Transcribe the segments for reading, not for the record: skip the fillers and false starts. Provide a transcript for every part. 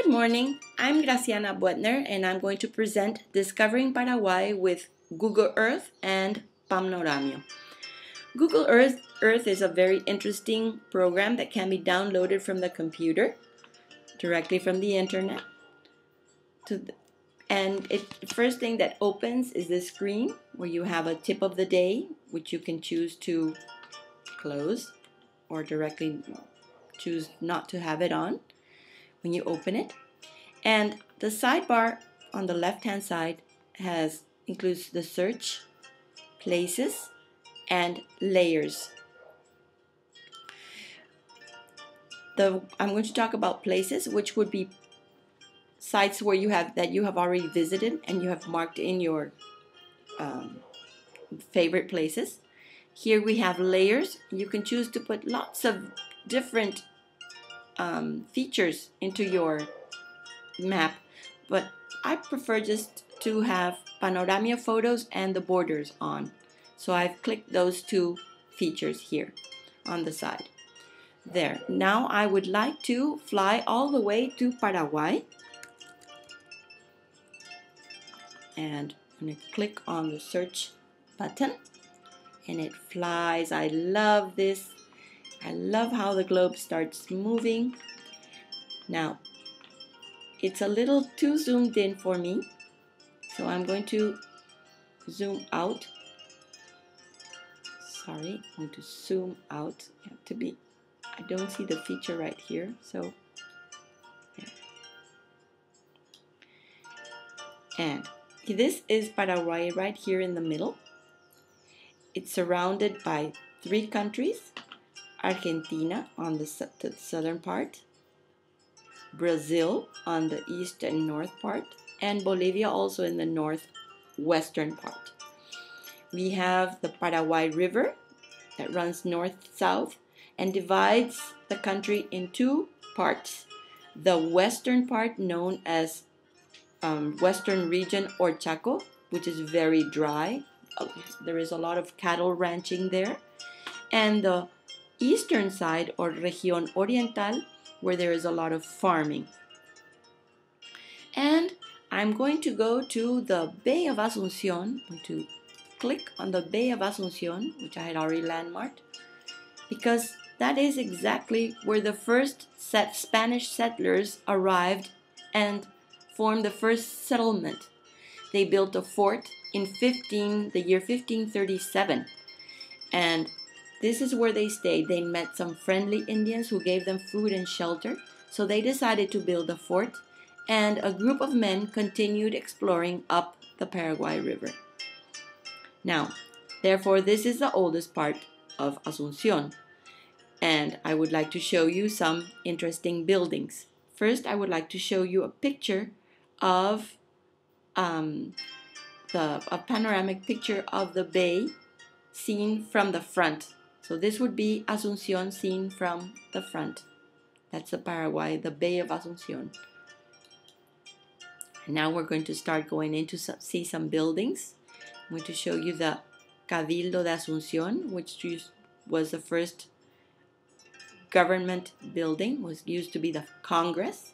Good morning, I'm Graciana Buettner and I'm going to present Discovering Paraguay with Google Earth and Panoramio. Google Earth is a very interesting program that can be downloaded from the computer, directly from the internet. The first thing that opens is this screen where you have a tip of the day, which you can choose to close or directly choose not to have it on when you open it. And the sidebar on the left hand side includes the search, places, and layers. I'm going to talk about places, which would be sites where you have already visited and you have marked in your favorite places. Here we have layers. You can choose to put lots of different features into your map, but I prefer just to have Panoramio photos and the borders on. So I've clicked those two features here on the side. There. Now I would like to fly all the way to Paraguay. And I'm going to click on the search button and it flies. I love this. I love how the globe starts moving. Now, it's a little too zoomed in for me, so I'm going to zoom out. Sorry, I'm going to zoom out. I don't see the feature right here, so there. And this is Paraguay right here in the middle. It's surrounded by 3 countries: Argentina on the southern part, Brazil on the east and north part, and Bolivia also in the northwestern part. We have the Paraguay River that runs north-south and divides the country in 2 parts. The western part known as Western Region or Chaco, which is very dry. There is a lot of cattle ranching there. And the eastern side or Región Oriental, where there is a lot of farming. And I'm going to go to the Bay of Asunción. I'm going to click on the Bay of Asunción, which I had already landmarked, because that is exactly where the first Spanish settlers arrived and formed the first settlement. They built a fort in the year 1537, and this is where they stayed. They met some friendly Indians who gave them food and shelter, so they decided to build a fort, and a group of men continued exploring up the Paraguay River. Now, therefore, this is the oldest part of Asunción, and I would like to show you some interesting buildings. First, I would like to show you a picture of a panoramic picture of the bay seen from the front. So this would be Asunción seen from the front. That's the Paraguay, the Bay of Asunción. And now we're going to start going in to see some buildings. I'm going to show you the Cabildo de Asunción, which was the first government building, used to be the Congress.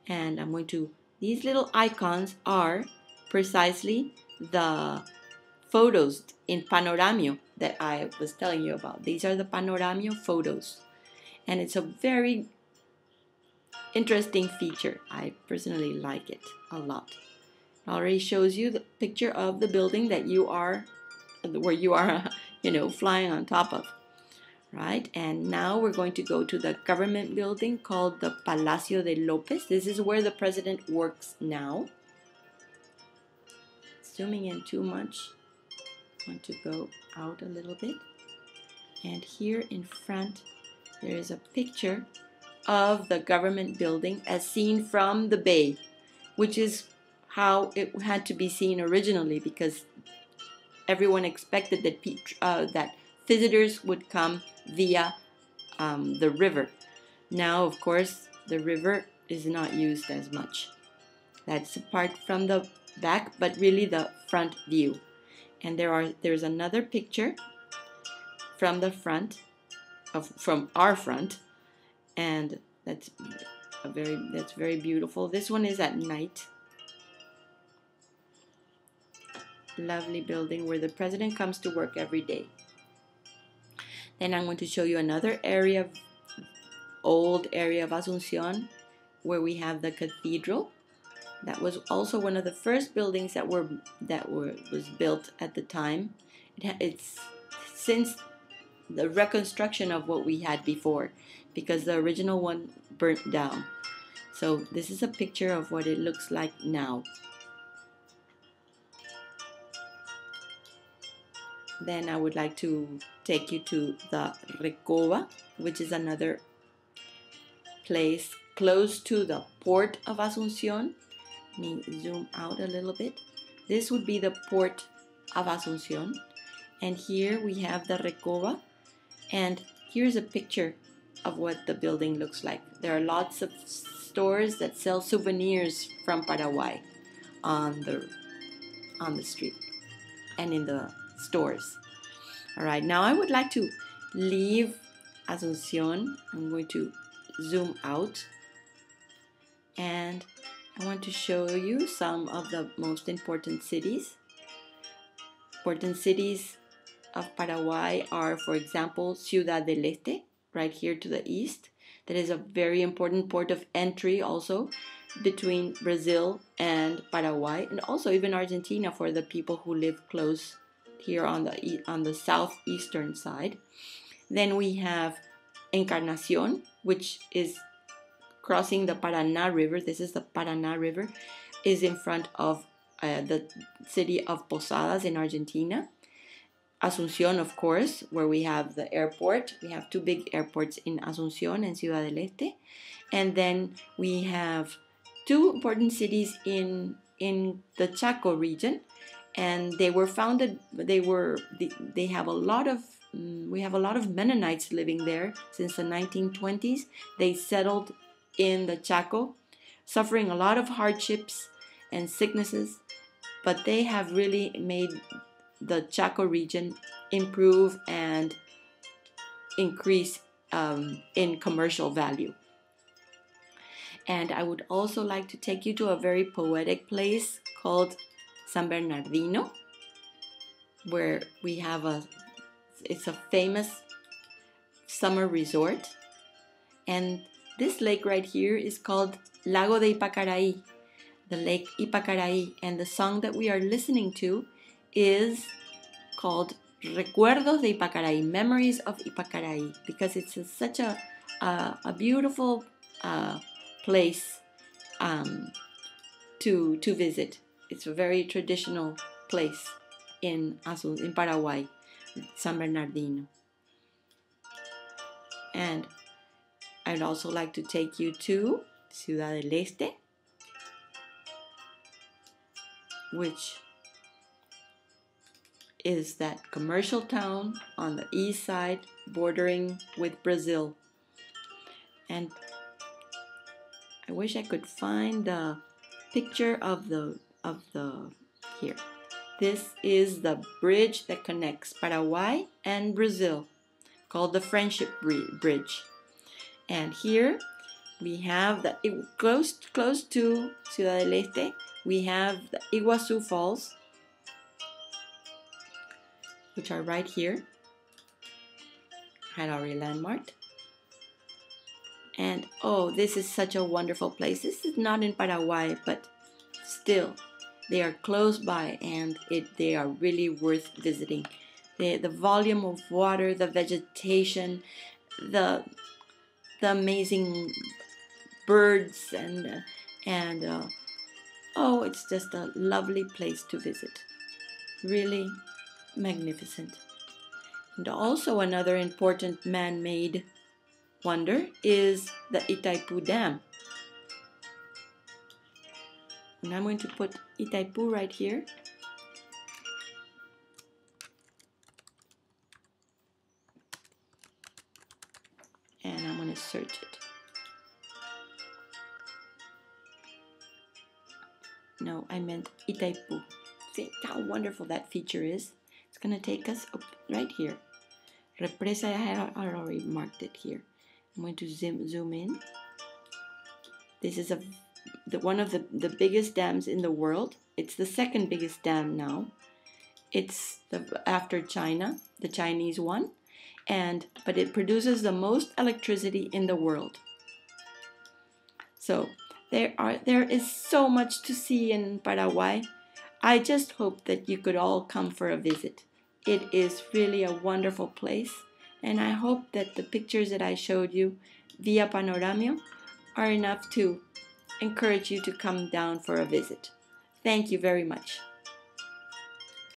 And these little icons are precisely the photos in Panoramio that I was telling you about. These are the Panoramio photos. And it's a very interesting feature. I personally like it a lot. It already shows you the picture of the building that where you are, flying on top of. Right? And now we're going to go to the government building called the Palacio de López. This is where the president works now. Zooming in too much. I want to go out a little bit. And here in front, there is a picture of the government building as seen from the bay, which is how it had to be seen originally, because everyone expected that visitors would come via the river. Now, of course, the river is not used as much. That's apart from the back, but really the front view. And there's another picture from the front, from our front, and that's that's very beautiful. This one is at night. Lovely building where the president comes to work every day. Then I'm going to show you another area, old area of Asunción, where we have the cathedral. That was also one of the first buildings that was built at the time. It's since the reconstruction of what we had before, because the original one burnt down. So this is a picture of what it looks like now. Then I would like to take you to the Recoba, which is another place close to the port of Asunción. Let me zoom out a little bit. This would be the port of Asunción. And here we have the Recoba. And here's a picture of what the building looks like. There are lots of stores that sell souvenirs from Paraguay on the street and in the stores. All right, now I would like to leave Asunción. I'm going to zoom out, and I want to show you some of the most important cities. Important cities of Paraguay are, for example, Ciudad del Este, right here to the east. That is a very important port of entry also between Brazil and Paraguay, and also even Argentina for the people who live close here on the southeastern side. Then we have Encarnación, which is crossing the Paraná River. This is the Paraná River, is in front of the city of Posadas in Argentina. Asunción, of course, where we have the airport. We have two big airports in Asunción and Ciudad del Este. And then we have two important cities in the Chaco region. And they were founded, we have a lot of Mennonites living there since the 1920s. They settled in the Chaco, suffering a lot of hardships and sicknesses, but they have really made the Chaco region improve and increase in commercial value. And I would also like to take you to a very poetic place called San Bernardino, where we have it's a famous summer resort. And this lake right here is called Lago de Ipacaraí, the Lake Ipacaraí. And the song that we are listening to is called Recuerdos de Ipacaraí, Memories of Ipacaraí, because it's such a beautiful place to visit. It's a very traditional place in Paraguay, San Bernardino. And I'd also like to take you to Ciudad del Este, which is that commercial town on the east side bordering with Brazil. And I wish I could find the picture of the here. This is the bridge that connects Paraguay and Brazil, called the Friendship Bridge. And here we have close to Ciudad del Este, we have the Iguazu Falls, which are right here. Had already landmarked. And oh, this is such a wonderful place. This is not in Paraguay, but still, they are close by, and they are really worth visiting. The volume of water, the vegetation, the amazing birds, and oh, it's just a lovely place to visit. Really magnificent. And also another important man-made wonder is the Itaipu Dam. And I'm going to put Itaipu right here. And I'm going to search it. No, I meant Itaipu. See how wonderful that feature is? It's going to take us up right here. Represa, I already marked it here. I'm going to zoom in. This is one of the biggest dams in the world. It's the second biggest dam now. It's after China, the Chinese one, but it produces the most electricity in the world. So there is so much to see in Paraguay. I just hope that you could all come for a visit. It is really a wonderful place, and I hope that the pictures that I showed you via Panoramio are enough to encourage you to come down for a visit. Thank you very much.